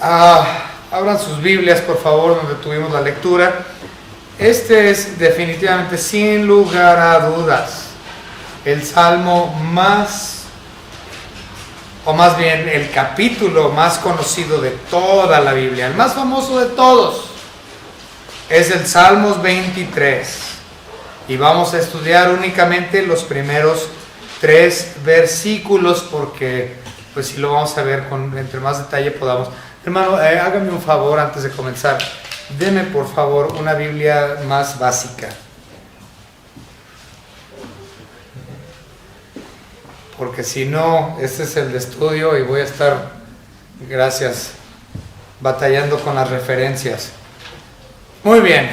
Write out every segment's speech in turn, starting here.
Abran sus Biblias, por favor, donde tuvimos la lectura. Este es definitivamente, sin lugar a dudas, el salmo más, o más bien el capítulo más conocido de toda la Biblia, el más famoso de todos. Es el Salmos 23. Y vamos a estudiar únicamente los primeros 3 versículos, porque pues si lo vamos a ver entre más detalle podamos. Hermano, hágame un favor antes de comenzar. Deme por favor una Biblia más básica. Porque si no, este es el de estudio y voy a estar, gracias, batallando con las referencias. Muy bien.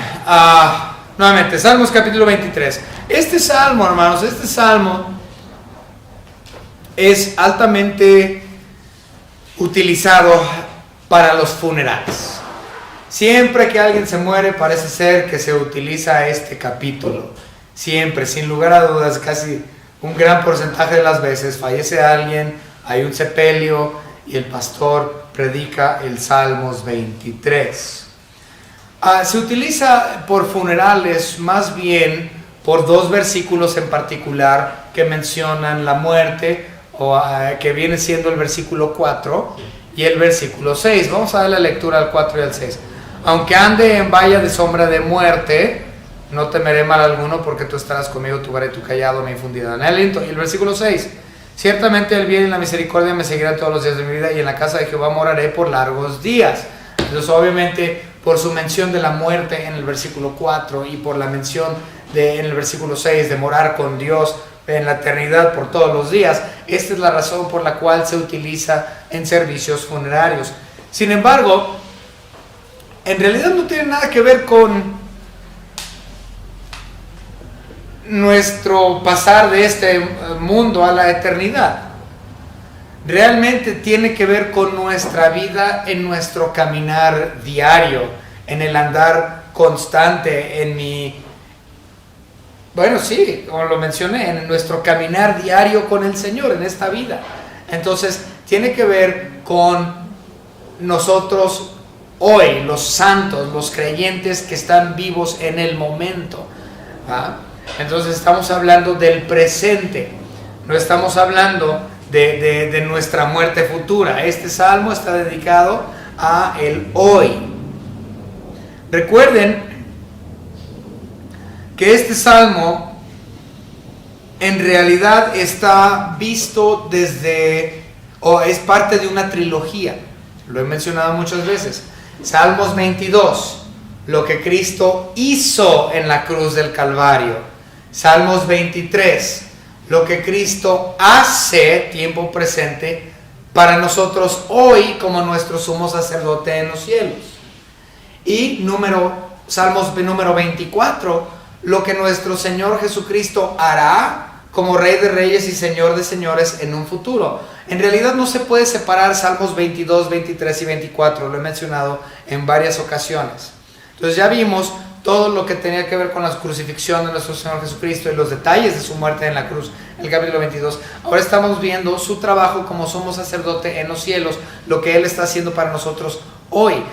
Nuevamente, Salmos capítulo 23. Este salmo, hermanos, es altamente utilizado para los funerales. Siempre que alguien se muere, parece ser que se utiliza este capítulo. Siempre, sin lugar a dudas, casi un gran porcentaje de las veces fallece alguien, hay un sepelio y el pastor predica el Salmos 23. Se utiliza por funerales más bien por 2 versículos en particular que mencionan la muerte, que viene siendo el versículo 4 y el versículo 6. Vamos a dar la lectura al 4 y al 6. Aunque ande en valle de sombra de muerte, no temeré mal alguno, porque tú estarás conmigo, tu vara y tu callado me infundirán aliento. Y el versículo 6. Ciertamente el bien y la misericordia me seguirán todos los días de mi vida, y en la casa de Jehová moraré por largos días. Entonces, obviamente, por su mención de la muerte en el versículo 4 y por la mención en el versículo 6 de morar con Dios en la eternidad por todos los días, esta es la razón por la cual se utiliza en servicios funerarios. Sin embargo, en realidad no tiene nada que ver con nuestro pasar de este mundo a la eternidad. Realmente tiene que ver con nuestra vida, en nuestro caminar diario, en el andar constante, como lo mencioné, en nuestro caminar diario con el Señor en esta vida. Entonces, tiene que ver con nosotros hoy, los santos, los creyentes que están vivos en el momento. Entonces, estamos hablando del presente, no estamos hablando de nuestra muerte futura. Este salmo está dedicado a el hoy. Recuerden que este salmo en realidad está visto es parte de una trilogía. Lo he mencionado muchas veces. Salmos 22, lo que Cristo hizo en la cruz del Calvario. Salmos 23, lo que Cristo hace, tiempo presente, para nosotros hoy como nuestro sumo sacerdote en los cielos. Y Salmos número 24, lo que nuestro Señor Jesucristo hará como Rey de Reyes y Señor de Señores en un futuro. En realidad no se puede separar Salmos 22, 23 y 24, lo he mencionado en varias ocasiones. Entonces ya vimos todo lo que tenía que ver con la crucifixión de nuestro Señor Jesucristo y los detalles de su muerte en la cruz, el capítulo 22. Ahora estamos viendo su trabajo como sumo sacerdote en los cielos, lo que Él está haciendo para nosotros hoy,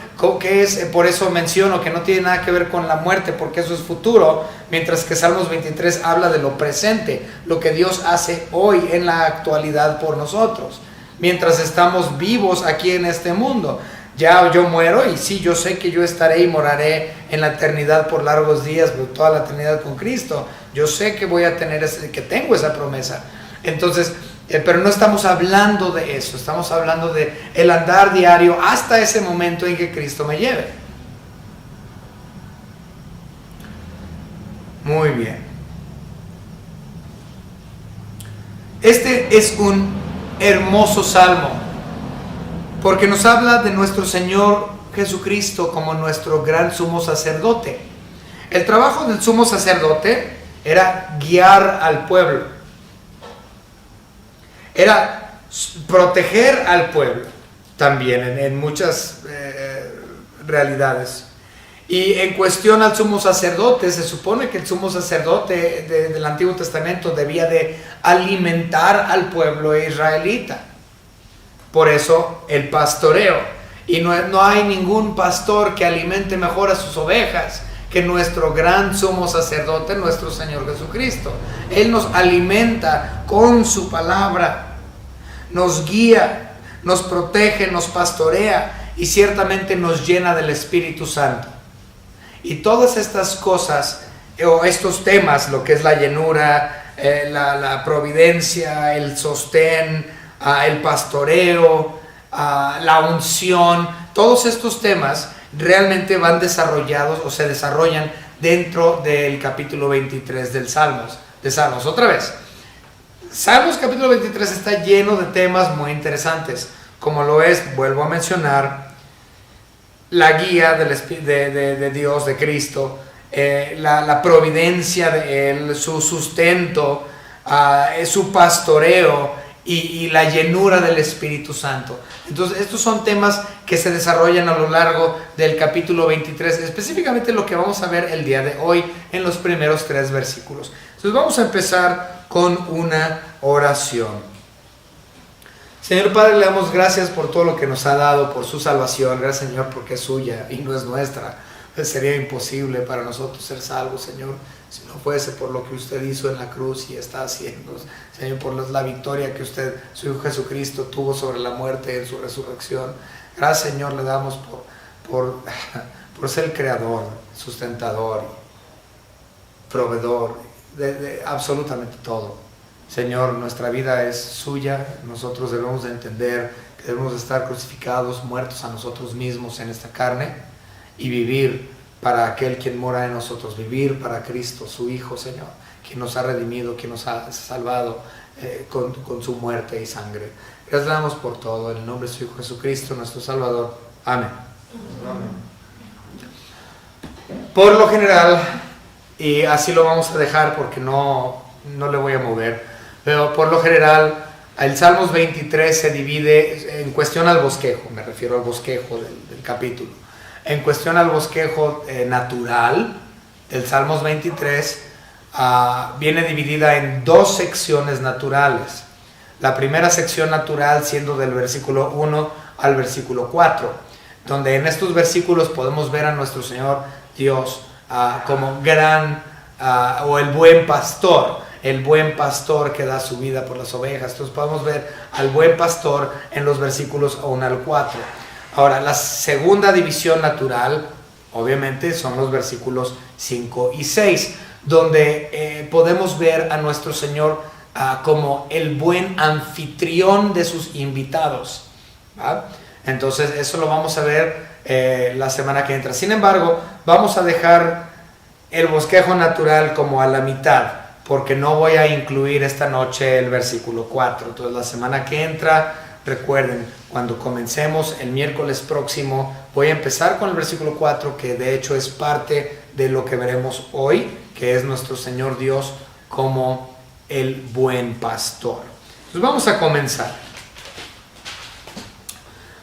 que es, por eso menciono que no tiene nada que ver con la muerte, porque eso es futuro, mientras que Salmos 23 habla de lo presente, lo que Dios hace hoy en la actualidad por nosotros, mientras estamos vivos aquí en este mundo. Ya yo muero y sí, yo sé que yo estaré y moraré en la eternidad por largos días, por toda la eternidad con Cristo. Yo sé que voy a tener, que tengo esa promesa. Entonces, pero no estamos hablando de eso, estamos hablando de el andar diario hasta ese momento en que Cristo me lleve. Muy bien. Este es un hermoso salmo, porque nos habla de nuestro Señor Jesucristo como nuestro gran sumo sacerdote. El trabajo del sumo sacerdote era guiar al pueblo, era proteger al pueblo también en muchas realidades. Y en cuestión al sumo sacerdote, se supone que el sumo sacerdote del Antiguo Testamento debía de alimentar al pueblo israelita. Por eso el pastoreo. Y no hay ningún pastor que alimente mejor a sus ovejas que nuestro gran sumo sacerdote, nuestro Señor Jesucristo. Él nos alimenta con su palabra, nos guía, nos protege, nos pastorea y ciertamente nos llena del Espíritu Santo. Y todas estas cosas, o estos temas, lo que es la llenura, la providencia, el sostén, el pastoreo, la unción, todos estos temas realmente van desarrollados o se desarrollan dentro del capítulo 23 de Salmos. Otra vez, Salmos capítulo 23 está lleno de temas muy interesantes, como lo es, vuelvo a mencionar, la guía de Dios, de Cristo, la providencia de Él, su sustento, su pastoreo y la llenura del Espíritu Santo. Entonces estos son temas que se desarrollan a lo largo del capítulo 23, específicamente lo que vamos a ver el día de hoy en los primeros 3 versículos. Entonces vamos a empezar con una oración. Señor Padre, le damos gracias por todo lo que nos ha dado, por su salvación. Gracias, Señor, porque es suya y no es nuestra. Sería imposible para nosotros ser salvos, Señor, si no fuese por lo que usted hizo en la cruz y está haciendo, Señor, por la victoria que usted, su Hijo Jesucristo, tuvo sobre la muerte en su resurrección. Gracias, Señor, le damos por ser el creador, sustentador, proveedor de absolutamente todo. Señor, nuestra vida es suya. Nosotros debemos de entender que debemos de estar crucificados, muertos a nosotros mismos en esta carne y vivir para aquel quien mora en nosotros, vivir para Cristo, su Hijo, Señor, quien nos ha redimido, quien nos ha salvado con su muerte y sangre. Gracias le damos por todo, en el nombre de su Hijo Jesucristo, nuestro Salvador. Amén. Amén. Por lo general, y así lo vamos a dejar porque no le voy a mover, pero por lo general el Salmos 23 se divide en cuestión al bosquejo, me refiero al bosquejo del capítulo. En cuestión al bosquejo natural del Salmos 23, viene dividida en 2 secciones naturales. La primera sección natural siendo del versículo 1 al versículo 4, donde en estos versículos podemos ver a nuestro Señor Dios como gran o el buen pastor que da su vida por las ovejas. Entonces podemos ver al buen pastor en los versículos 1 al 4. Ahora, la segunda división natural, obviamente, son los versículos 5 y 6, donde podemos ver a nuestro Señor como el buen anfitrión de sus invitados, ¿va? Entonces, eso lo vamos a ver la semana que entra. Sin embargo, vamos a dejar el bosquejo natural como a la mitad, porque no voy a incluir esta noche el versículo 4. Entonces, la semana que entra, recuerden, cuando comencemos el miércoles próximo, voy a empezar con el versículo 4, que de hecho es parte de lo que veremos hoy, que es nuestro Señor Dios como el buen pastor. Entonces vamos a comenzar.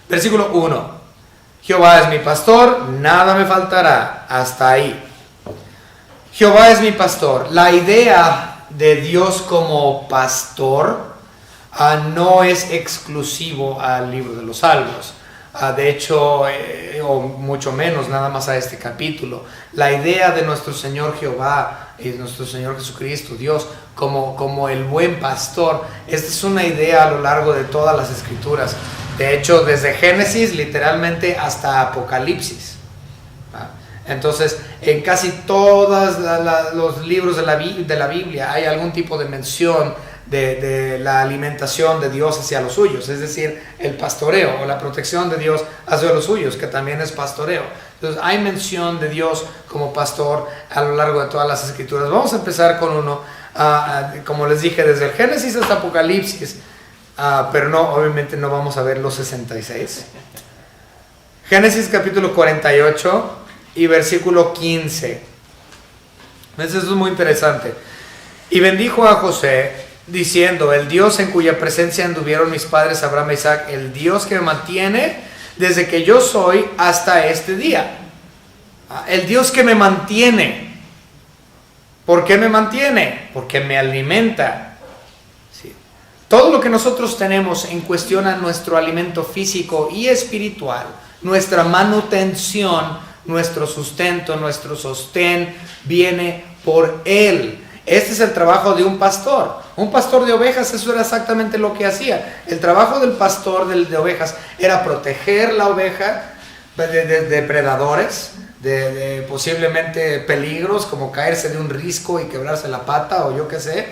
Versículo 1. Jehová es mi pastor, nada me faltará. Hasta ahí. Jehová es mi pastor. La idea de Dios como pastor no es exclusivo al libro de los Salmos. De hecho, o mucho menos nada más a este capítulo. La idea de nuestro Señor Jehová y nuestro Señor Jesucristo, Dios, como el buen pastor, esta es una idea a lo largo de todas las Escrituras. De hecho, desde Génesis literalmente hasta Apocalipsis. Entonces, en casi todos los libros de la Biblia hay algún tipo de mención de la alimentación de Dios hacia los suyos, es decir, el pastoreo o la protección de Dios hacia los suyos, que también es pastoreo. Entonces hay mención de Dios como pastor a lo largo de todas las Escrituras. Vamos a empezar con uno, como les dije, desde el Génesis hasta Apocalipsis, pero no, obviamente no vamos a ver los 66. Génesis capítulo 48 y versículo 15. Eso es muy interesante. Y bendijo a José, diciendo: el Dios en cuya presencia anduvieron mis padres Abraham y Isaac, el Dios que me mantiene desde que yo soy hasta este día. El Dios que me mantiene. ¿Por qué me mantiene? Porque me alimenta. Sí. Todo lo que nosotros tenemos en cuestión a nuestro alimento físico y espiritual nuestra manutención, nuestro sustento, nuestro sostén viene por Él. Este es el trabajo de un pastor. Un pastor de ovejas, eso era exactamente lo que hacía. El trabajo del pastor de ovejas era proteger la oveja de depredadores, de posiblemente peligros como caerse de un risco y quebrarse la pata o yo qué sé.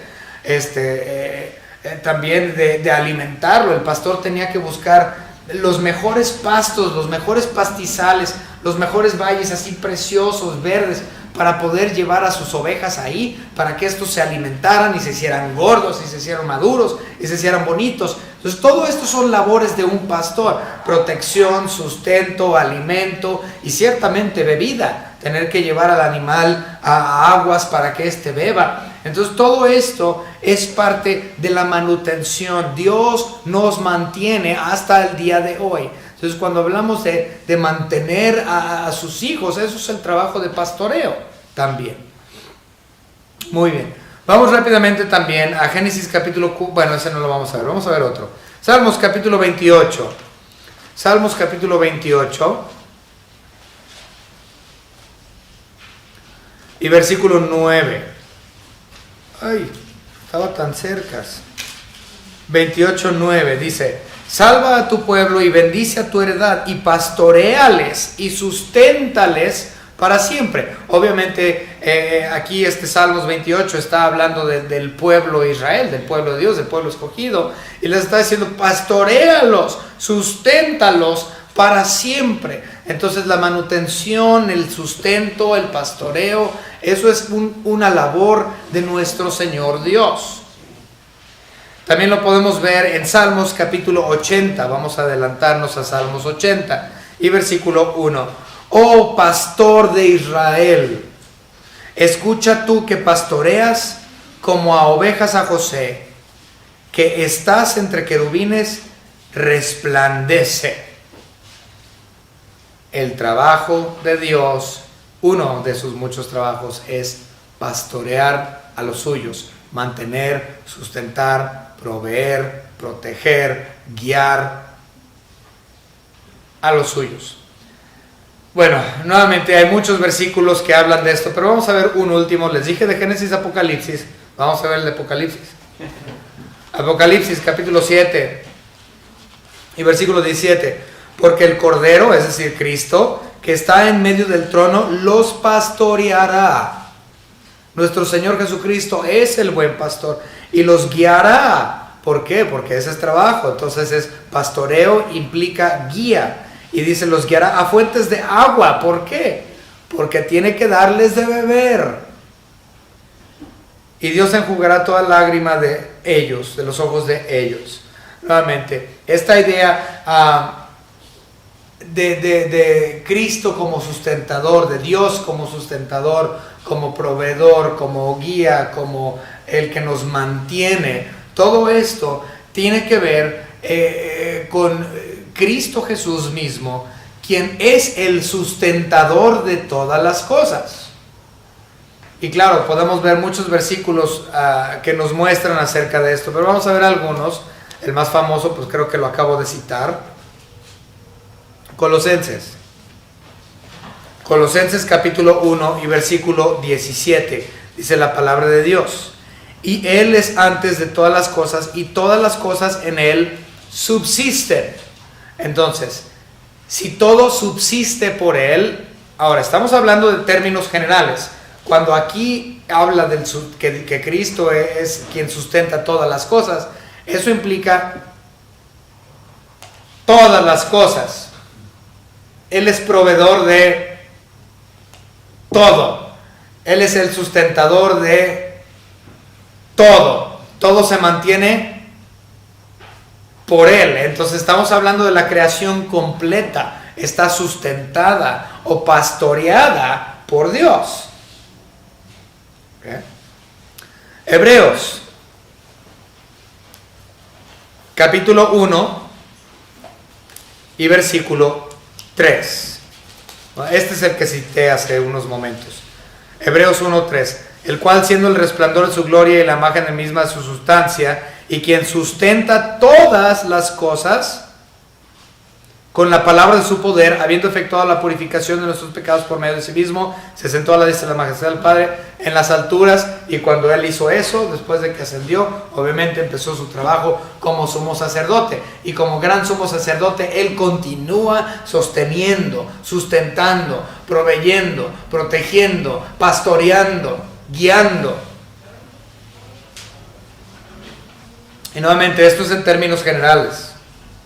También de alimentarlo. El pastor tenía que buscar los mejores pastos, los mejores pastizales, los mejores valles así preciosos, verdes, para poder llevar a sus ovejas ahí, para que estos se alimentaran y se hicieran gordos, y se hicieran maduros, y se hicieran bonitos. Entonces todo esto son labores de un pastor: protección, sustento, alimento y ciertamente bebida, tener que llevar al animal a aguas para que éste beba. Entonces todo esto es parte de la manutención. Dios nos mantiene hasta el día de hoy. Entonces cuando hablamos de mantener a sus hijos, eso es el trabajo de pastoreo también. Muy bien, vamos rápidamente también a Génesis capítulo, bueno, ese no lo vamos a ver otro. Salmos capítulo 28. Salmos capítulo 28 y versículo 9. Ay, estaba tan cerca. 28:9 dice: salva a tu pueblo y bendice a tu heredad y pastoréales y susténtales para siempre. Obviamente aquí Salmos 28 está hablando del pueblo de Israel, del pueblo de Dios, del pueblo escogido, y les está diciendo: pastoréalos, susténtalos para siempre. Entonces la manutención, el sustento, el pastoreo, eso es una labor de nuestro Señor Dios. También lo podemos ver en Salmos capítulo 80. Vamos a adelantarnos a Salmos 80 y versículo 1. Oh pastor de Israel, escucha tú que pastoreas como a ovejas a José, que estás entre querubines, resplandece. El trabajo de Dios, uno de sus muchos trabajos, es pastorear a los suyos, mantener, sustentar, proveer, proteger, guiar a los suyos. Bueno, nuevamente hay muchos versículos que hablan de esto, pero vamos a ver un último. Les dije de Génesis a Apocalipsis, vamos a ver el de Apocalipsis. Apocalipsis capítulo 7 y versículo 17. Porque el Cordero, es decir, Cristo, que está en medio del trono, los pastoreará. Nuestro Señor Jesucristo es el buen pastor y los guiará. ¿Por qué? Porque ese es trabajo. Entonces pastoreo implica guía. Y dice: los guiará a fuentes de agua. ¿Por qué? Porque tiene que darles de beber. Y Dios enjugará toda lágrima de ellos, de los ojos de ellos. Nuevamente, esta idea de Cristo como sustentador, de Dios como sustentador, como proveedor, como guía, como el que nos mantiene, todo esto tiene que ver con Cristo Jesús mismo, quien es el sustentador de todas las cosas. Y claro, podemos ver muchos versículos que nos muestran acerca de esto, pero vamos a ver algunos. El más famoso, pues creo que lo acabo de citar. Colosenses capítulo 1 y versículo 17, dice la palabra de Dios: y Él es antes de todas las cosas, y todas las cosas en Él subsisten. Entonces, si todo subsiste por Él, ahora estamos hablando de términos generales. Cuando aquí habla que Cristo es quien sustenta todas las cosas, eso implica todas las cosas. Él es proveedor de todo. Él es el sustentador de todo. Todo se mantiene por Él. Entonces estamos hablando de la creación completa. Está sustentada o pastoreada por Dios. ¿Okay? Hebreos capítulo 1 y versículo 3. Este es el que cité hace unos momentos. Hebreos 1:3. El cual, siendo el resplandor de su gloria y la imagen misma de su sustancia, y quien sustenta todas las cosas con la palabra de su poder, habiendo efectuado la purificación de nuestros pecados por medio de sí mismo, se sentó a la diestra de la majestad del Padre en las alturas. Y cuando Él hizo eso, después de que ascendió, obviamente empezó su trabajo como sumo sacerdote. Y como gran sumo sacerdote, Él continúa sosteniendo, sustentando, proveyendo, protegiendo, pastoreando, guiando. Y nuevamente, esto es en términos generales,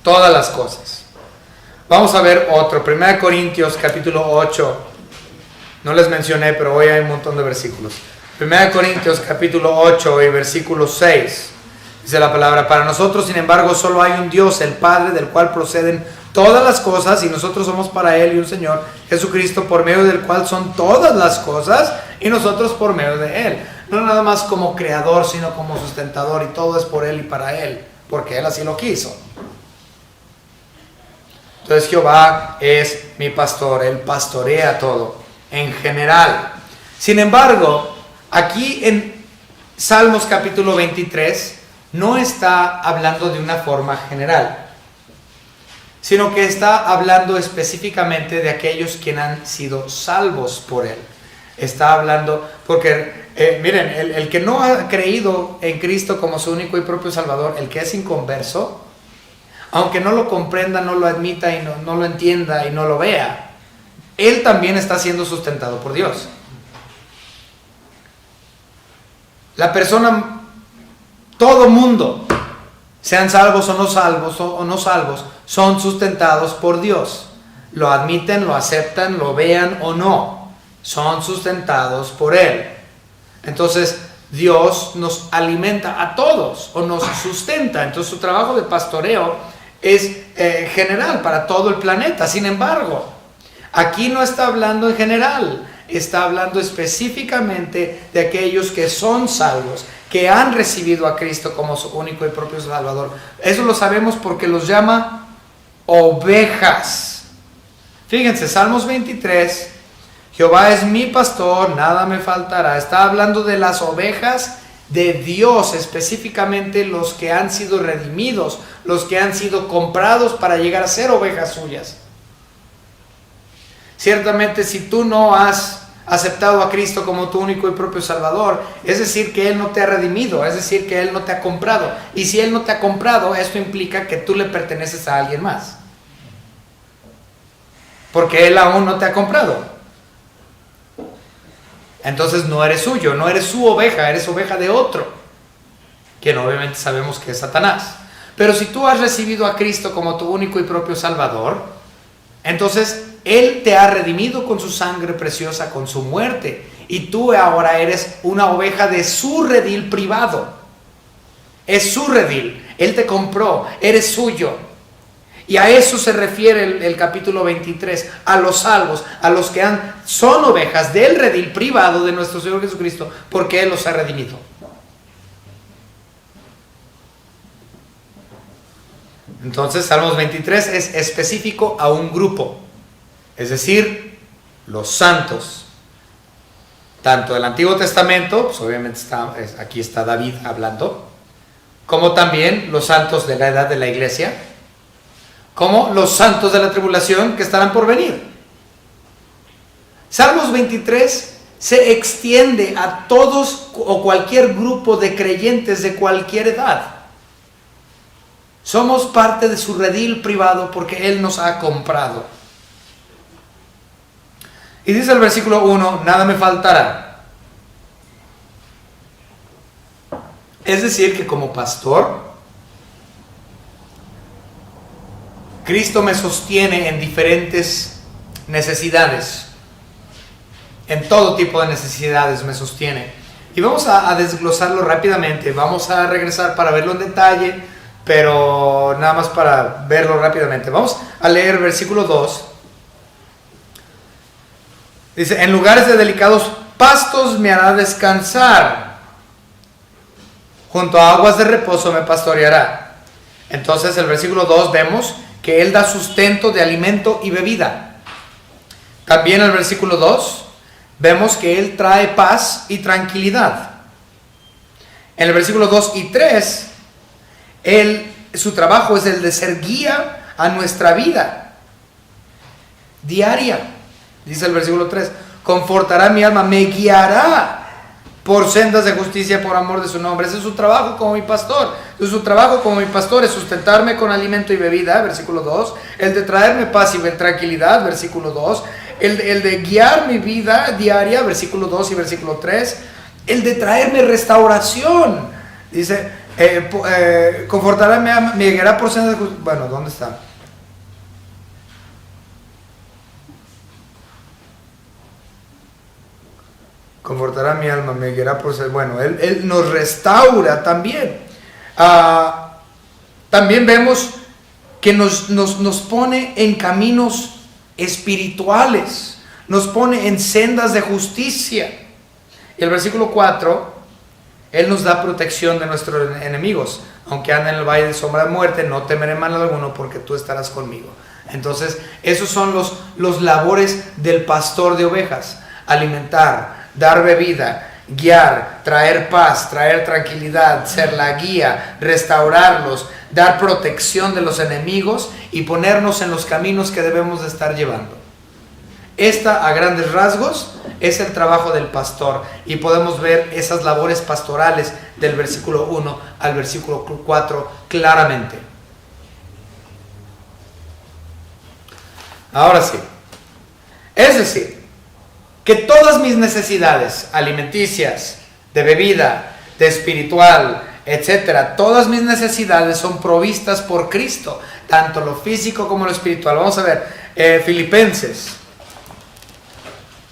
todas las cosas. Vamos a ver otro, 1 Corintios capítulo 8, no les mencioné, pero hoy hay un montón de versículos. 1 Corintios capítulo 8 y versículo 6, dice la palabra: para nosotros, sin embargo, solo hay un Dios, el Padre, del cual proceden todas las cosas, y nosotros somos para Él, y un Señor, Jesucristo, por medio del cual son todas las cosas, y nosotros por medio de Él. No nada más como creador, sino como sustentador, y todo es por Él y para Él, porque Él así lo quiso. Entonces Jehová es mi pastor, Él pastorea todo, en general. Sin embargo, aquí en Salmos capítulo 23, no está hablando de una forma general, sino que está hablando específicamente de aquellos quienes han sido salvos por Él. Está hablando, porque miren, el que no ha creído en Cristo como su único y propio Salvador, el que es inconverso, aunque no lo comprenda, no lo admita y no lo entienda y no lo vea, él también está siendo sustentado por Dios. La persona, todo mundo, sean salvos o no salvos, son sustentados por Dios. Lo admiten, lo aceptan, lo vean o no, son sustentados por Él. Entonces Dios nos alimenta a todos o nos sustenta. Entonces su trabajo de pastoreo es general para todo el planeta. Sin embargo, aquí no está hablando en general, está hablando específicamente de aquellos que son salvos, que han recibido a Cristo como su único y propio Salvador. Eso lo sabemos porque los llama ovejas. Fíjense, Salmos 23, Jehová es mi pastor, nada me faltará. Está hablando de las ovejas de Dios, específicamente los que han sido redimidos, los que han sido comprados para llegar a ser ovejas suyas. Ciertamente, si tú no has aceptado a Cristo como tu único y propio Salvador, es decir que Él no te ha redimido, es decir que Él no te ha comprado. Y si Él no te ha comprado, esto implica que tú le perteneces a alguien más, porque Él aún no te ha comprado. Entonces no eres suyo, no eres su oveja, eres oveja de otro, quien obviamente sabemos que es Satanás. Pero si tú has recibido a Cristo como tu único y propio Salvador, entonces Él te ha redimido con su sangre preciosa, con su muerte, y tú ahora eres una oveja de su redil privado. Es su redil, Él te compró, eres suyo. Y a eso se refiere el capítulo 23, a los salvos, a los que son ovejas del redil privado de nuestro Señor Jesucristo, porque Él los ha redimido. Entonces, Salmos 23 es específico a un grupo, es decir, los santos, tanto del Antiguo Testamento, pues obviamente aquí está David hablando, como también los santos de la edad de la iglesia, como los santos de la tribulación que estarán por venir. Salmos 23 se extiende a todos o cualquier grupo de creyentes de cualquier edad. Somos parte de su redil privado porque Él nos ha comprado. Y dice el versículo 1, nada me faltará. Es decir que como pastor, Cristo me sostiene en diferentes necesidades, en todo tipo de necesidades me sostiene. Y vamos a desglosarlo rápidamente, vamos a regresar para verlo en detalle, pero nada más para verlo rápidamente. Vamos a leer versículo 2. Dice, en lugares de delicados pastos me hará descansar, junto a aguas de reposo me pastoreará. Entonces el versículo 2 vemos que Él da sustento de alimento y bebida. También en el versículo 2 vemos que Él trae paz y tranquilidad. En el versículo 2 y 3, su trabajo es el de ser guía a nuestra vida. diaria. Dice el versículo 3, confortará mi alma, me guiará por sendas de justicia por amor de su nombre. Ese es su trabajo como mi pastor. Su trabajo como mi pastor es sustentarme con alimento y bebida, versículo 2. El de traerme paz y tranquilidad, versículo 2. El de guiar mi vida diaria, versículo 2 y versículo 3. El de traerme restauración. Dice, confortará mi alma, me guiará por sendas de justicia. Bueno, ¿dónde está? Confortará mi alma, me guiará por ser. Bueno, Él nos restaura también. También vemos que nos pone en caminos espirituales, nos pone en sendas de justicia. Y el versículo 4, Él nos da protección de nuestros enemigos. Aunque ande en el valle de sombra de muerte, no temeré mal alguno, porque tú estarás conmigo. Entonces, esos son los labores del pastor de ovejas: alimentar, dar bebida, guiar, traer paz, traer tranquilidad, ser la guía, restaurarlos, dar protección de los enemigos y ponernos en los caminos que debemos de estar llevando. Esta, a grandes rasgos, es el trabajo del pastor, y podemos ver esas labores pastorales del versículo 1 al versículo 4 claramente. Ahora sí, es decir, que todas mis necesidades alimenticias, de bebida, de espiritual, etcétera, todas mis necesidades son provistas por Cristo, tanto lo físico como lo espiritual. Vamos a ver, Filipenses.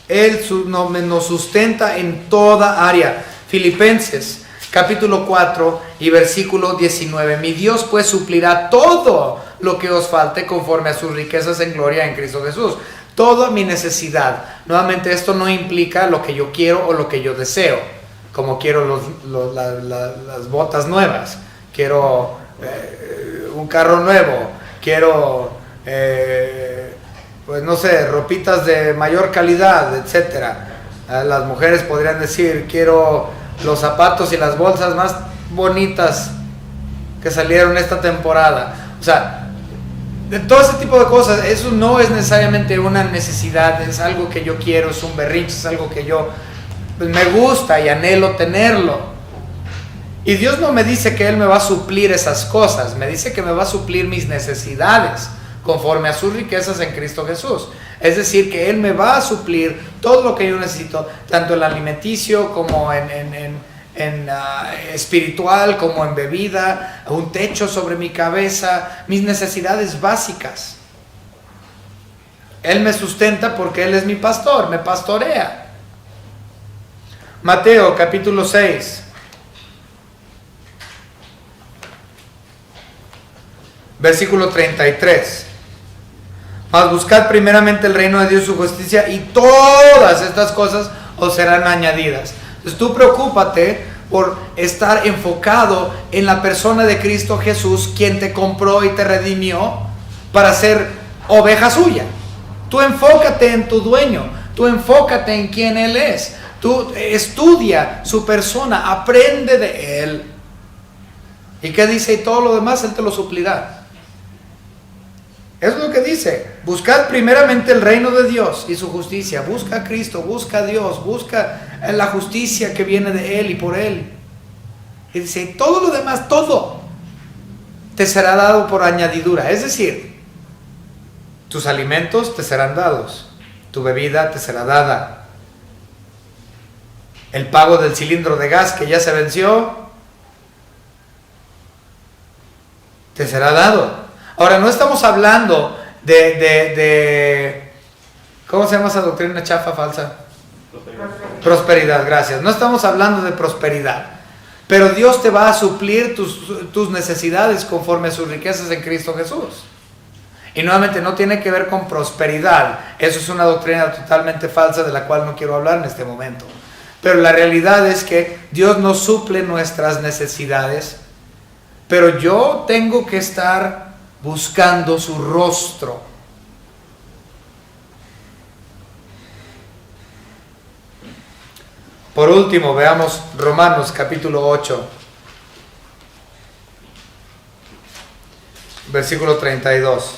Él nos sustenta en toda área. Filipenses, capítulo 4 y versículo 19. Mi Dios pues suplirá todo lo que os falte conforme a sus riquezas en gloria en Cristo Jesús. Toda mi necesidad. Nuevamente, esto no implica lo que yo quiero o lo que yo deseo. Como quiero las botas nuevas, quiero un carro nuevo, quiero, pues no sé, ropitas de mayor calidad, etcétera. Las mujeres podrían decir, quiero los zapatos y las bolsas más bonitas que salieron esta temporada. O sea, de todo ese tipo de cosas. Eso no es necesariamente una necesidad, es algo que yo quiero, es un berrinche, es algo que yo pues, me gusta y anhelo tenerlo. Y Dios no me dice que Él me va a suplir esas cosas, me dice que me va a suplir mis necesidades conforme a sus riquezas en Cristo Jesús. Es decir, que Él me va a suplir todo lo que yo necesito, tanto en alimenticio como en espiritual, como en bebida, un techo sobre mi cabeza, mis necesidades básicas. Él me sustenta porque Él es mi pastor, me pastorea. Mateo capítulo 6, versículo 33. Mas buscad primeramente el reino de Dios y su justicia, y todas estas cosas os serán añadidas. Entonces tú preocúpate por estar enfocado en la persona de Cristo Jesús, quien te compró y te redimió para ser oveja suya. Tú enfócate en tu dueño, tú enfócate en quién Él es, tú estudia su persona, aprende de Él. ¿Y qué dice? Y todo lo demás Él te lo suplirá. Eso es lo que dice. Buscad primeramente el reino de Dios y su justicia. Busca a Cristo, busca a Dios, busca la justicia que viene de Él y por Él. Y dice, todo lo demás, todo, te será dado por añadidura. Es decir, tus alimentos te serán dados, tu bebida te será dada. El pago del cilindro de gas que ya se venció, te será dado. Ahora, no estamos hablando de ¿cómo se llama esa doctrina chafa falsa? Prosperidad, gracias. No estamos hablando de prosperidad, pero Dios te va a suplir tus necesidades conforme a sus riquezas en Cristo Jesús. Y nuevamente no tiene que ver con prosperidad. Eso es una doctrina totalmente falsa de la cual no quiero hablar en este momento. Pero la realidad es que Dios nos suple nuestras necesidades, pero yo tengo que estar buscando su rostro. Por último, veamos Romanos capítulo 8, versículo 32.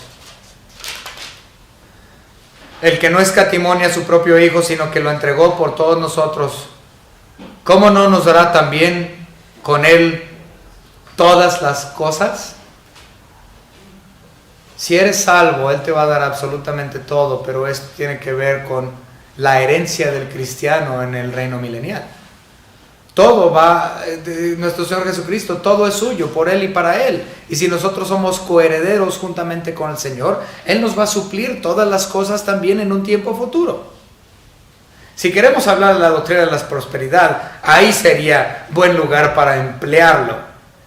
el que no escatimó ni a su propio Hijo, sino que lo entregó por todos nosotros, ¿cómo no nos dará también con Él todas las cosas? Si eres salvo, Él te va a dar absolutamente todo, pero esto tiene que ver con la herencia del cristiano en el reino milenial. Todo va de nuestro Señor Jesucristo, todo es suyo, por Él y para Él. Y si nosotros somos coherederos juntamente con el Señor, Él nos va a suplir todas las cosas también en un tiempo futuro. Si queremos hablar de la doctrina de la prosperidad, ahí sería buen lugar para emplearlo.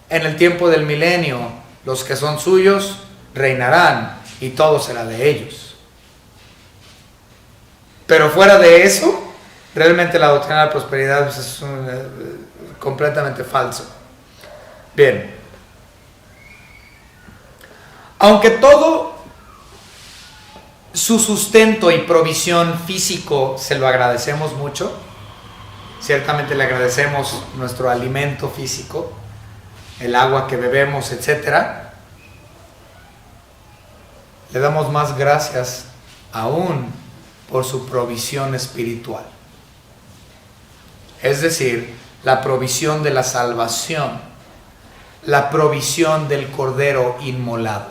En el tiempo del milenio, los que son suyos reinarán y todo será de ellos. Pero fuera de eso, realmente la doctrina de la prosperidad pues, es completamente falso. Bien. Aunque todo su sustento y provisión físico se lo agradecemos mucho, ciertamente le agradecemos nuestro alimento físico, el agua que bebemos, etc. Le damos más gracias aún por su provisión espiritual. Es decir, la provisión de la salvación, la provisión del Cordero inmolado.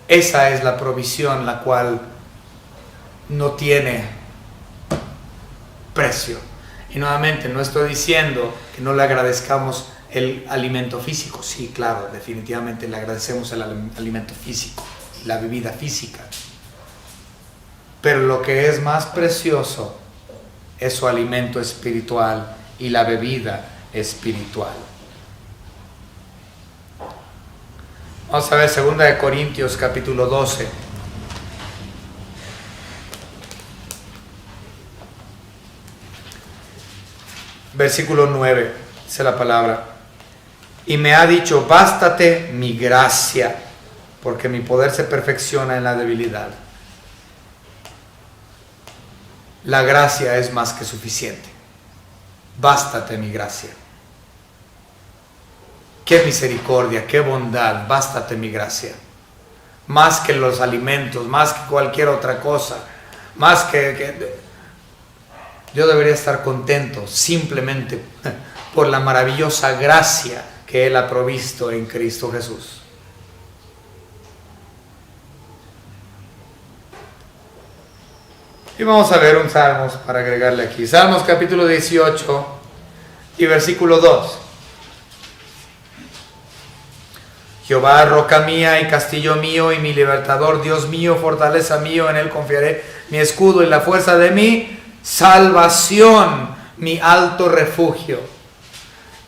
Esa es la provisión la cual no tiene precio. Y nuevamente, no estoy diciendo que no le agradezcamos el alimento físico. Sí, claro, definitivamente le agradecemos el alimento físico, la bebida física. Pero lo que es más precioso es su alimento espiritual y la bebida espiritual. Vamos a ver 2 Corintios capítulo 12. Versículo 9, dice la palabra: y me ha dicho, bástate mi gracia, porque mi poder se perfecciona en la debilidad. La gracia es más que suficiente. Bástate mi gracia. Qué misericordia, qué bondad, bástate mi gracia. Más que los alimentos, más que cualquier otra cosa, más que yo debería estar contento simplemente por la maravillosa gracia que Él ha provisto en Cristo Jesús. Y vamos a ver un Salmos para agregarle aquí. Salmos capítulo 18 y versículo 2. Jehová, roca mía y castillo mío y mi libertador, Dios mío, fortaleza mío, en Él confiaré, mi escudo y la fuerza de mi salvación, mi alto refugio.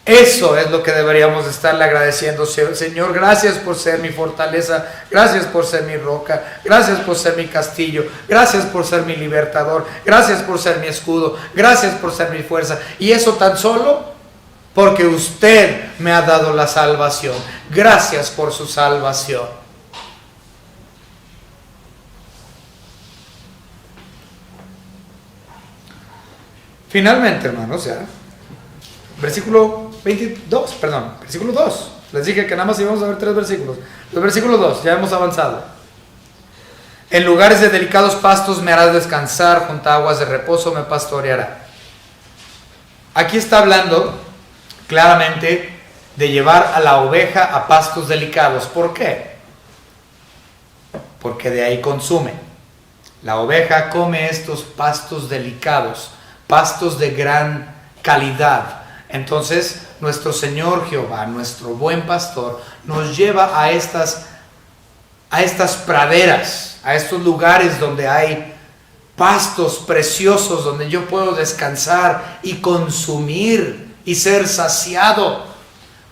Eso es lo que deberíamos estarle agradeciendo. Señor, gracias por ser mi fortaleza, gracias por ser mi roca, gracias por ser mi castillo, gracias por ser mi libertador, gracias por ser mi escudo, gracias por ser mi fuerza. Y eso tan solo porque usted me ha dado la salvación. Gracias por su salvación. Finalmente, hermanos, ya versículo 2. Les dije que nada más íbamos a ver 3 versículos. El versículo 2, ya hemos avanzado. En lugares de delicados pastos me harás descansar, junto a aguas de reposo me pastoreará. Aquí está hablando claramente de llevar a la oveja a pastos delicados. ¿Por qué? Porque de ahí consume. La oveja come estos pastos delicados, pastos de gran calidad. Entonces, nuestro Señor Jehová, nuestro buen pastor, nos lleva a estas praderas, a estos lugares donde hay pastos preciosos, donde yo puedo descansar y consumir y ser saciado,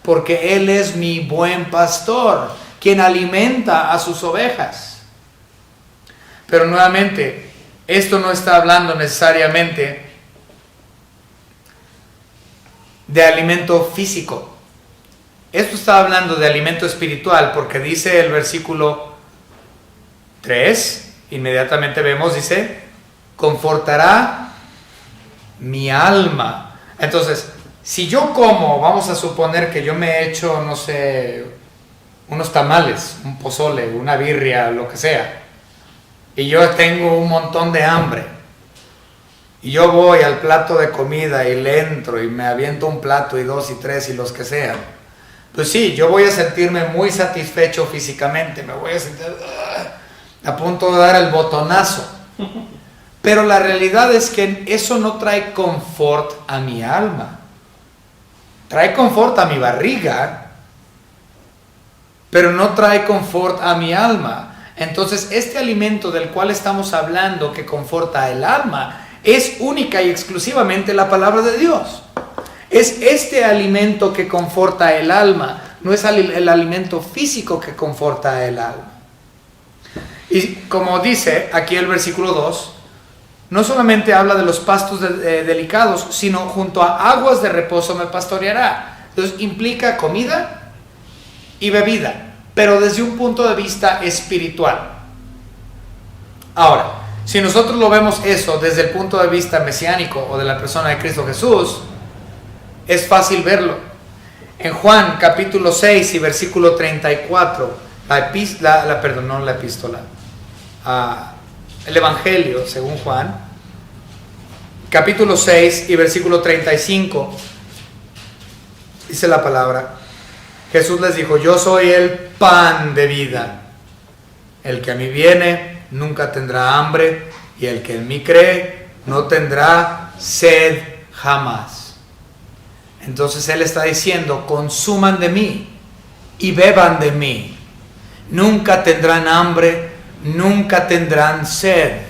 porque Él es mi buen pastor, quien alimenta a sus ovejas. Pero nuevamente, esto no está hablando necesariamente de alimento físico. Esto está hablando de alimento espiritual, porque dice el versículo 3, inmediatamente vemos, dice, confortará mi alma. Entonces, si yo como, vamos a suponer que yo me he hecho, no sé, unos tamales, un pozole, una birria, lo que sea, y yo tengo un montón de hambre, y yo voy al plato de comida y le entro y me aviento un plato y 2 y 3 y los que sean, pues sí, yo voy a sentirme muy satisfecho físicamente, me voy a sentir a punto de dar el botonazo. Pero la realidad es que eso no trae confort a mi alma. Trae confort a mi barriga, pero no trae confort a mi alma. Entonces, este alimento del cual estamos hablando que conforta el alma es única y exclusivamente la palabra de Dios. Es este alimento que conforta el alma, no es el alimento físico que conforta el alma. Y como dice aquí el versículo 2, no solamente habla de los pastos delicados, sino junto a aguas de reposo me pastoreará. Entonces implica comida y bebida, pero desde un punto de vista espiritual. Ahora, si nosotros lo vemos eso desde el punto de vista mesiánico o de la persona de Cristo Jesús, es fácil verlo. En Juan capítulo 6 y versículo 34, el Evangelio según Juan, capítulo 6 y versículo 35, dice la palabra: Jesús les dijo, yo soy el pan de vida. El que a mí viene nunca tendrá hambre, y el que en mí cree no tendrá sed jamás. Entonces Él está diciendo, consuman de mí y beban de mí. Nunca tendrán hambre, nunca tendrán sed.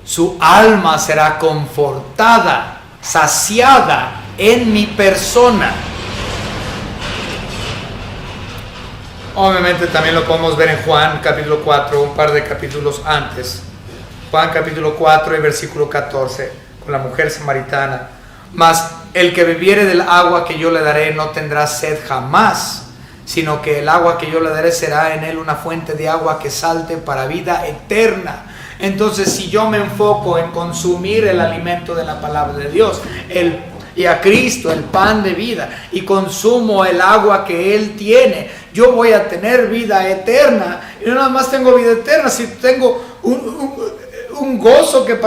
Su alma será confortada, saciada en mi persona. Obviamente también lo podemos ver en Juan capítulo 4, un par de capítulos antes. Juan capítulo 4 y versículo 14, con la mujer samaritana. Mas el que bebiere del agua que yo le daré no tendrá sed jamás, sino que el agua que yo le daré será en él una fuente de agua que salte para vida eterna. Entonces, si yo me enfoco en consumir el alimento de la palabra de Dios, y a Cristo, el pan de vida, y consumo el agua que Él tiene, yo voy a tener vida eterna. Y no nada más tengo vida eterna, si tengo un gozo que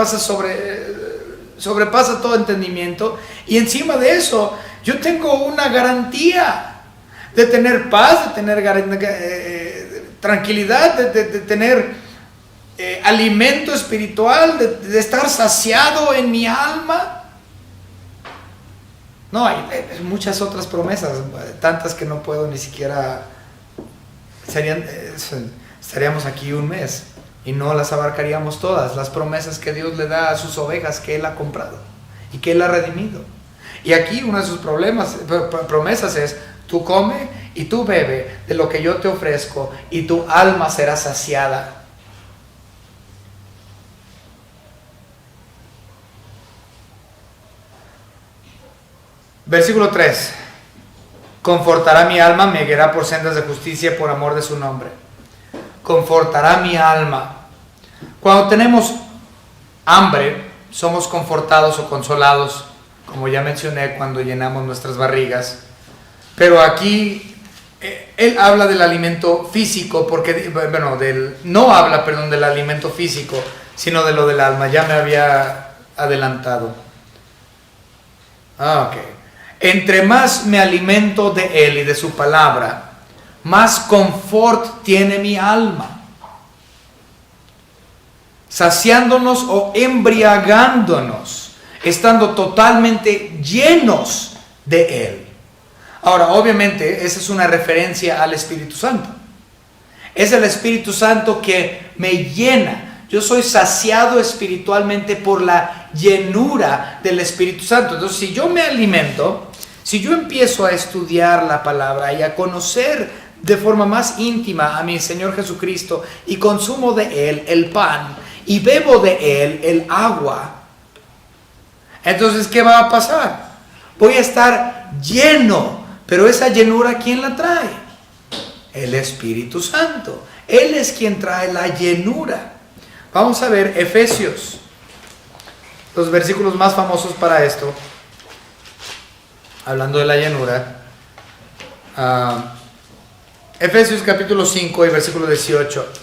sobrepasa todo entendimiento, y encima de eso, yo tengo una garantía de tener paz, de tener tranquilidad, de tener alimento espiritual, de estar saciado en mi alma. No, hay muchas otras promesas, tantas que no puedo ni siquiera, estaríamos aquí un mes y no las abarcaríamos todas, las promesas que Dios le da a sus ovejas que Él ha comprado y que Él ha redimido. Y aquí una de sus promesas es: tú come y tú bebe de lo que yo te ofrezco y tu alma será saciada. Versículo 3. Confortará mi alma, me guiará por sendas de justicia por amor de su nombre. Confortará mi alma. Cuando tenemos hambre, somos confortados o consolados, como ya mencioné, cuando llenamos nuestras barrigas. Pero aquí él habla del alimento físico, porque, no habla del alimento físico, sino de lo del alma. Ya me había adelantado. Ok. Entre más me alimento de Él y de su palabra, más confort tiene mi alma, saciándonos o embriagándonos, estando totalmente llenos de Él. Ahora, obviamente, esa es una referencia al Espíritu Santo. Es el Espíritu Santo que me llena. Yo soy saciado espiritualmente por la llenura del Espíritu Santo. Entonces, si yo me alimento, si yo empiezo a estudiar la palabra y a conocer de forma más íntima a mi Señor Jesucristo, y consumo de Él el pan y bebo de Él el agua, entonces, ¿qué va a pasar? Voy a estar lleno. Pero esa llenura, ¿quién la trae? El Espíritu Santo. Él es quien trae la llenura. Vamos a ver Efesios, los versículos más famosos para esto, hablando de la llenura. Efesios capítulo 5 y versículo 18.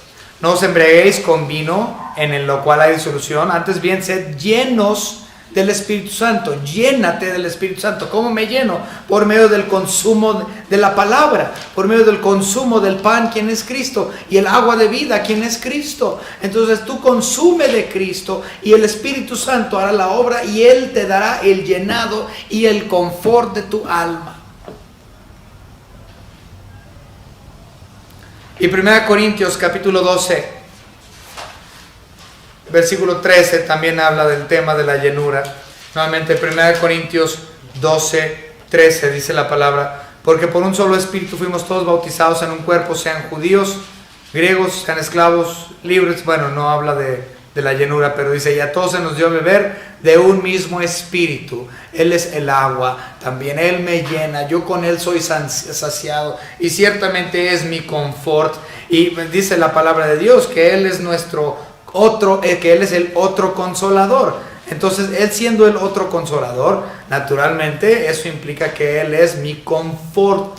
No os embriaguéis con vino, en lo cual hay disolución, antes bien sed llenos del Espíritu Santo. Llénate del Espíritu Santo. ¿Cómo me lleno? Por medio del consumo de la palabra, por medio del consumo del pan, quien es Cristo, y el agua de vida, quien es Cristo. Entonces tú consume de Cristo y el Espíritu Santo hará la obra y Él te dará el llenado y el confort de tu alma. Y 1 Corintios capítulo 12, versículo 13 también habla del tema de la llenura. Nuevamente 1 Corintios 12, 13 dice la palabra: porque por un solo espíritu fuimos todos bautizados en un cuerpo, sean judíos, griegos, sean esclavos, libres. Bueno, no habla de la llenura, pero dice: y a todos se nos dio a beber de un mismo espíritu. Él es el agua, también Él me llena, yo con Él soy saciado, y ciertamente es mi confort. Y dice la palabra de Dios que Él es nuestro otro, que Él es el otro consolador. Entonces, Él siendo el otro consolador, naturalmente eso implica que Él es mi confort.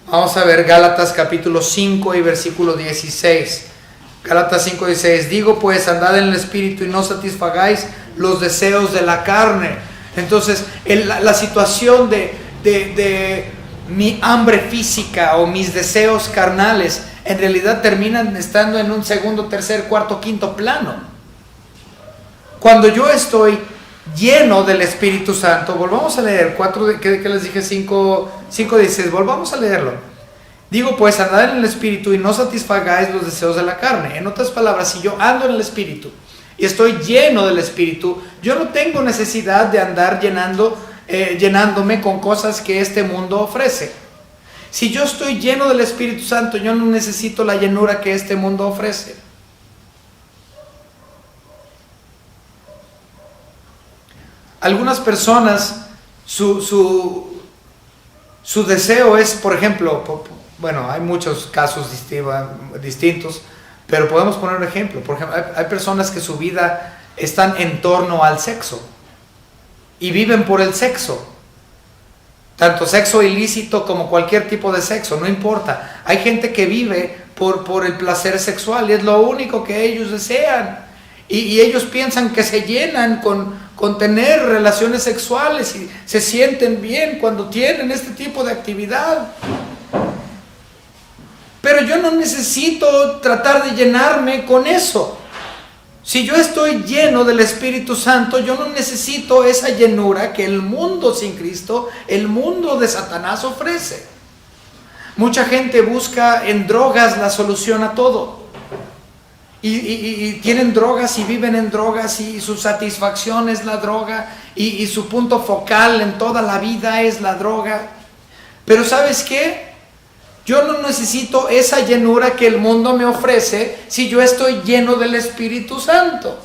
Vamos a ver Gálatas capítulo 5 y versículo 16. Gálatas 5:16, digo pues, andad en el Espíritu y no satisfagáis los deseos de la carne. Entonces, la situación de mi hambre física o mis deseos carnales, en realidad terminan estando en un segundo, tercer, cuarto, quinto plano. Cuando yo estoy lleno del Espíritu Santo, volvamos a leer, ¿qué les dije? 5:16, volvamos a leerlo. Digo pues, andad en el Espíritu y no satisfagáis los deseos de la carne. En otras palabras, si yo ando en el Espíritu y estoy lleno del Espíritu, yo no tengo necesidad de andar llenándome con cosas que este mundo ofrece. Si yo estoy lleno del Espíritu Santo, yo no necesito la llenura que este mundo ofrece. Algunas personas, su deseo es, por ejemplo, bueno, hay muchos casos distintos, pero podemos poner un ejemplo. Por ejemplo, hay personas que su vida están en torno al sexo y viven por el sexo, tanto sexo ilícito como cualquier tipo de sexo, no importa. Hay gente que vive por el placer sexual y es lo único que ellos desean, y ellos piensan que se llenan con tener relaciones sexuales y se sienten bien cuando tienen este tipo de actividad. Pero yo no necesito tratar de llenarme con eso. Si yo estoy lleno del Espíritu Santo, yo no necesito esa llenura que el mundo sin Cristo, el mundo de Satanás ofrece. Mucha gente busca en drogas la solución a todo. Y tienen drogas y viven en drogas y su satisfacción es la droga y su punto focal en toda la vida es la droga. Pero ¿sabes qué? Yo no necesito esa llenura que el mundo me ofrece si yo estoy lleno del Espíritu Santo.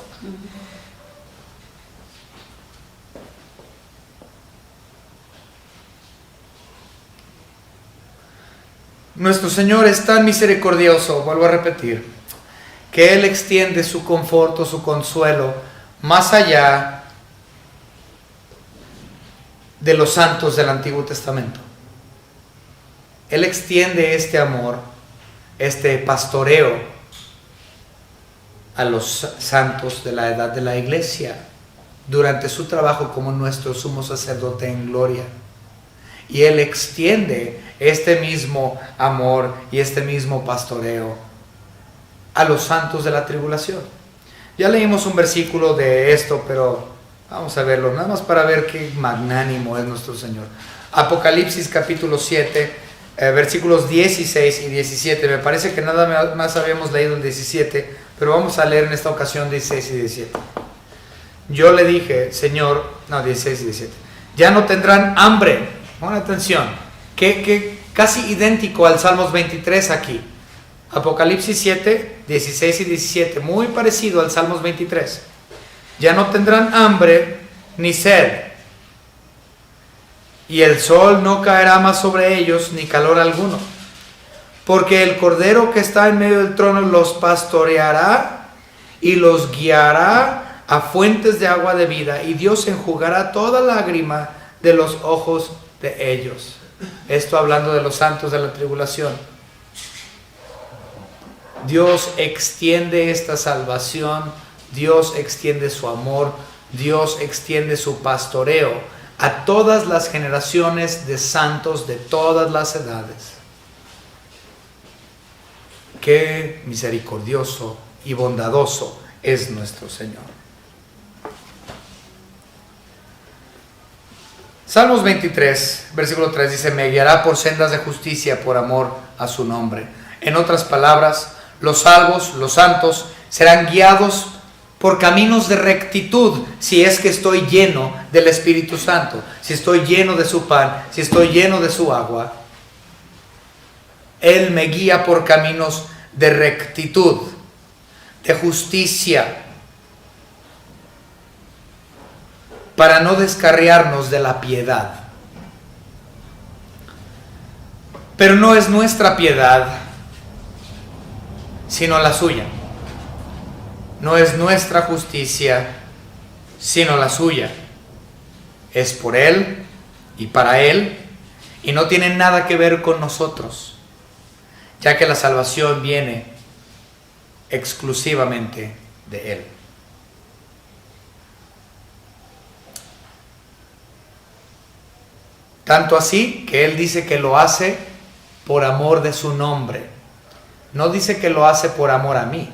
Nuestro Señor es tan misericordioso, vuelvo a repetir, que Él extiende su conforto, su consuelo, más allá de los santos del Antiguo Testamento. Él extiende este amor, este pastoreo a los santos de la edad de la iglesia durante su trabajo como nuestro sumo sacerdote en gloria. Y Él extiende este mismo amor y este mismo pastoreo a los santos de la tribulación. Ya leímos un versículo de esto, pero vamos a verlo, nada más para ver qué magnánimo es nuestro Señor. Apocalipsis capítulo 7, versículos 16 y 17. Me parece que nada más habíamos leído el 17, pero vamos a leer en esta ocasión 16 y 17. Yo le dije, Señor, 16 y 17. Ya no tendrán hambre. Pon atención, que casi idéntico al Salmos 23 aquí. Apocalipsis 7, 16 y 17, muy parecido al Salmos 23. Ya no tendrán hambre ni sed, y el sol no caerá más sobre ellos, ni calor alguno, porque el Cordero que está en medio del trono los pastoreará y los guiará a fuentes de agua de vida, y Dios enjugará toda lágrima de los ojos de ellos. Esto hablando de los santos de la tribulación. Dios extiende esta salvación, Dios extiende su amor, Dios extiende su pastoreo a todas las generaciones de santos de todas las edades. Qué misericordioso y bondadoso es nuestro Señor. Salmos 23, versículo 3 dice: me guiará por sendas de justicia por amor a su nombre. En otras palabras, los salvos, los santos, serán guiados por caminos de rectitud si es que estoy lleno del Espíritu Santo, si estoy lleno de su pan, si estoy lleno de su agua. Él me guía por caminos de rectitud, de justicia, para no descarriarnos de la piedad. Pero no es nuestra piedad, sino la suya. No es nuestra justicia, sino la suya. Es por Él y para Él, y no tiene nada que ver con nosotros, ya que la salvación viene exclusivamente de Él. Tanto así que Él dice que lo hace por amor de su nombre. No dice que lo hace por amor a mí,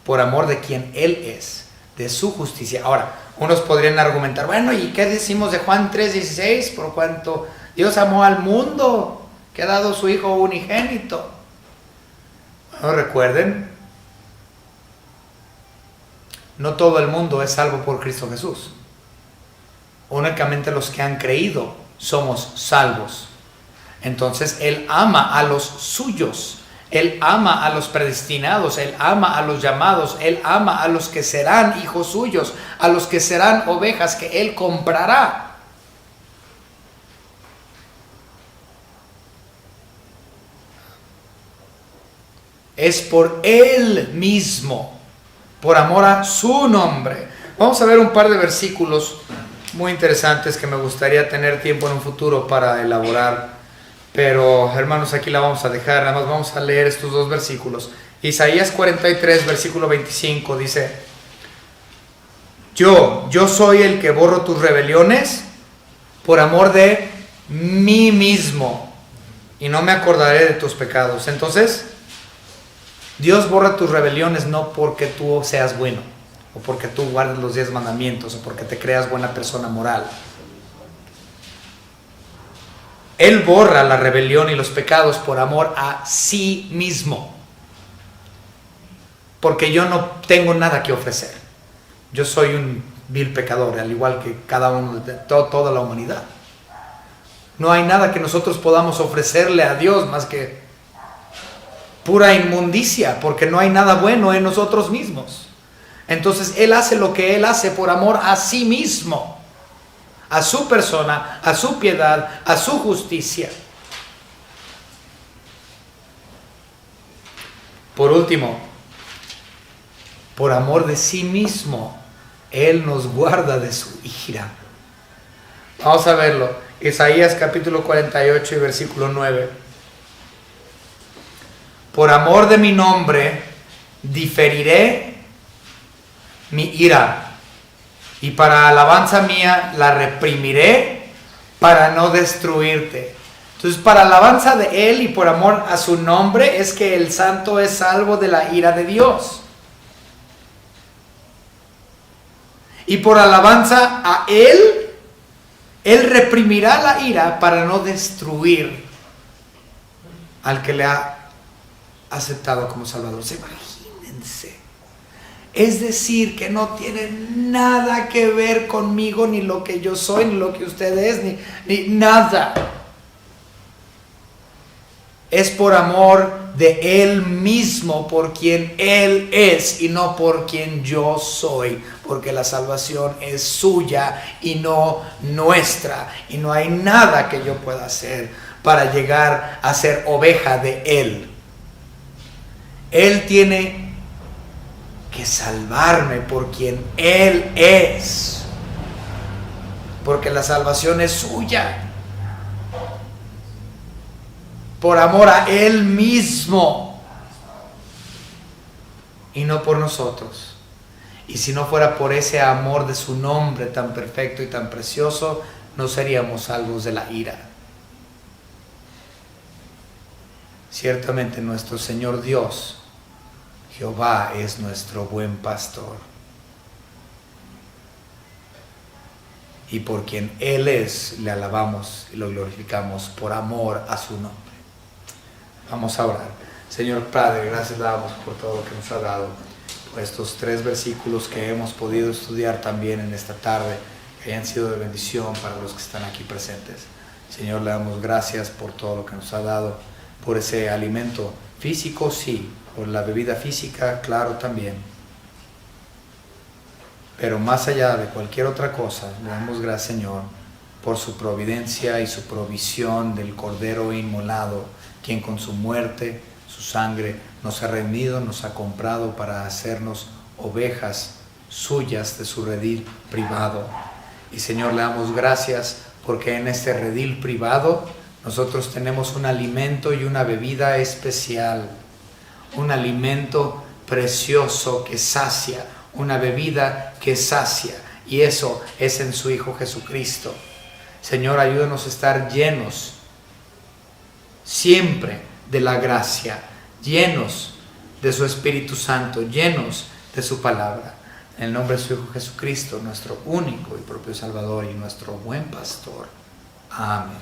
por amor de quien Él es, de su justicia. Ahora, unos podrían argumentar, bueno, ¿y qué decimos de Juan 3:16? Por cuanto Dios amó al mundo, que ha dado su Hijo unigénito. Bueno, recuerden, no todo el mundo es salvo por Cristo Jesús. Únicamente los que han creído somos salvos. Entonces Él ama a los suyos, Él ama a los predestinados, Él ama a los llamados, Él ama a los que serán hijos suyos, a los que serán ovejas que Él comprará. Es por Él mismo, por amor a su nombre. Vamos a ver un par de versículos muy interesantes que me gustaría tener tiempo en un futuro para elaborar, pero hermanos, aquí la vamos a dejar. Nada más vamos a leer estos dos versículos. Isaías 43, versículo 25 dice: yo soy el que borro tus rebeliones por amor de mí mismo, y no me acordaré de tus pecados. Entonces, Dios borra tus rebeliones no porque tú seas bueno, o porque tú guardes los 10 mandamientos, o porque te creas buena persona moral. Él borra la rebelión y los pecados por amor a sí mismo, porque yo no tengo nada que ofrecer. Yo soy un vil pecador, al igual que cada uno de toda la humanidad. No hay nada que nosotros podamos ofrecerle a Dios más que pura inmundicia, porque no hay nada bueno en nosotros mismos. Entonces Él hace lo que Él hace por amor a sí mismo, a su persona, a su piedad, a su justicia. Por último, por amor de sí mismo, Él nos guarda de su ira. Vamos a verlo. Isaías capítulo 48 y versículo 9. Por amor de mi nombre, diferiré mi ira, y para alabanza mía la reprimiré para no destruirte. Entonces, para alabanza de Él y por amor a su nombre es que el santo es salvo de la ira de Dios. Y por alabanza a Él, Él reprimirá la ira para no destruir al que le ha aceptado como Salvador. Imagínense. Es decir, que no tiene nada que ver conmigo, ni lo que yo soy, ni lo que usted es, ni nada. Es por amor de Él mismo, por quien Él es y no por quien yo soy, porque la salvación es suya y no nuestra, y no hay nada que yo pueda hacer para llegar a ser oveja de Él. Él tiene que salvarme por quien Él es, porque la salvación es suya, por amor a Él mismo. y no por nosotros. Y si no fuera por ese amor de su nombre tan perfecto y tan precioso, no seríamos salvos de la ira. Ciertamente nuestro Señor Dios, Jehová, es nuestro buen pastor. Y por quien Él es, le alabamos y lo glorificamos por amor a su nombre. Vamos a orar. Señor Padre, gracias damos por todo lo que nos ha dado, por estos 3 versículos que hemos podido estudiar también en esta tarde, que hayan sido de bendición para los que están aquí presentes. Señor, le damos gracias por todo lo que nos ha dado, por ese alimento físico, sí, por la bebida física, claro, también. Pero más allá de cualquier otra cosa, le damos gracias, Señor, por su providencia y su provisión del Cordero inmolado, quien con su muerte, su sangre, nos ha redimido, nos ha comprado para hacernos ovejas suyas de su redil privado. Y Señor, le damos gracias porque en este redil privado nosotros tenemos un alimento y una bebida especial, un alimento precioso que sacia, una bebida que sacia, y eso es en su Hijo Jesucristo. Señor, ayúdanos a estar llenos siempre de la gracia, llenos de su Espíritu Santo, llenos de su palabra. En el nombre de su Hijo Jesucristo, nuestro único y propio Salvador y nuestro buen pastor. Amén.